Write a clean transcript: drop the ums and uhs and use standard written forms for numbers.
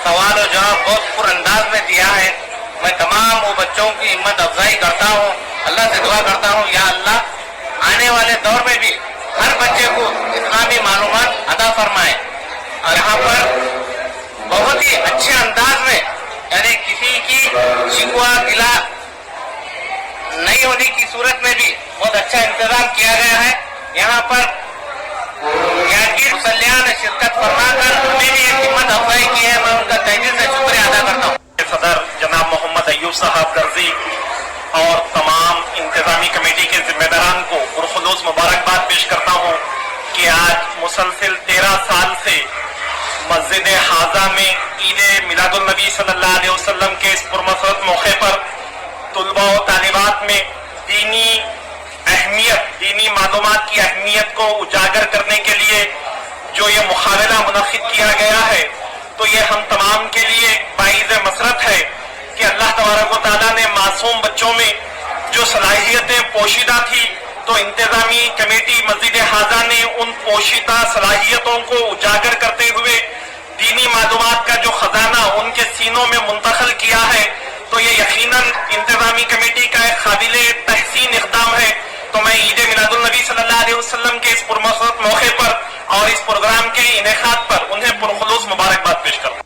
سوال و جواب بہت پر انداز میں دیا ہے. میں تمام وہ بچوں کی ہمت افزائی کرتا ہوں. اللہ سے دعا کرتا ہوں یا اللہ آنے والے دور میں بھی ہر بچے کو اسلامی معلومات عطا فرمائے. اور یہاں پر بہت ہی اچھے انداز میں یعنی کسی کی شکوہ گلا نہیں ہونے کی صورت میں بھی بہت اچھا انتظام کیا گیا ہے. یہاں پر یادگیر مسلیان نے شرکت فرما کر انہیں بھی ایک ہمت افزائی کی ہے. میں ان کا تہہ دل سے شکریہ ادا کرتا ہوں. صدر جناب محمد ایوب صاحب غرضی اور تمام انتظامی کمیٹی کے ذمہ داران کو پرخلوص مبارکباد پیش کرتا ہوں کہ آج مسلسل 13 سال سے مسجد حاضہ میں عید میلاد النبی صلی اللہ علیہ وسلم کے اس پرمسرت موقع پر طلباء و طالبات میں دینی اہمیت، دینی معلومات کی اہمیت کو اجاگر کرنے کے لیے جو یہ مقابلہ منعقد کیا گیا ہے، تو یہ ہم تمام کے لیے باعث مسرت ہے کہ اللہ تبارک و تعالیٰ نے معصوم بچوں میں جو صلاحیتیں پوشیدہ تھی تو انتظامی کمیٹی مسجد حاضہ نے ان پوشیدہ صلاحیتوں کو اجاگر کرتے ہوئے دینی معلومات کا جو خزانہ ان کے سینوں میں منتقل کیا ہے، تو یہ یقیناً انتظامی کمیٹی کا ایک قابل تحسین اقدام ہے. تو میں عید میلاد النبی صلی اللہ علیہ وسلم کے اس پرمسرت موقع پر اور اس پروگرام کے انعقاد پر انہیں پرخلوص مبارکباد پیش کرتا ہوں.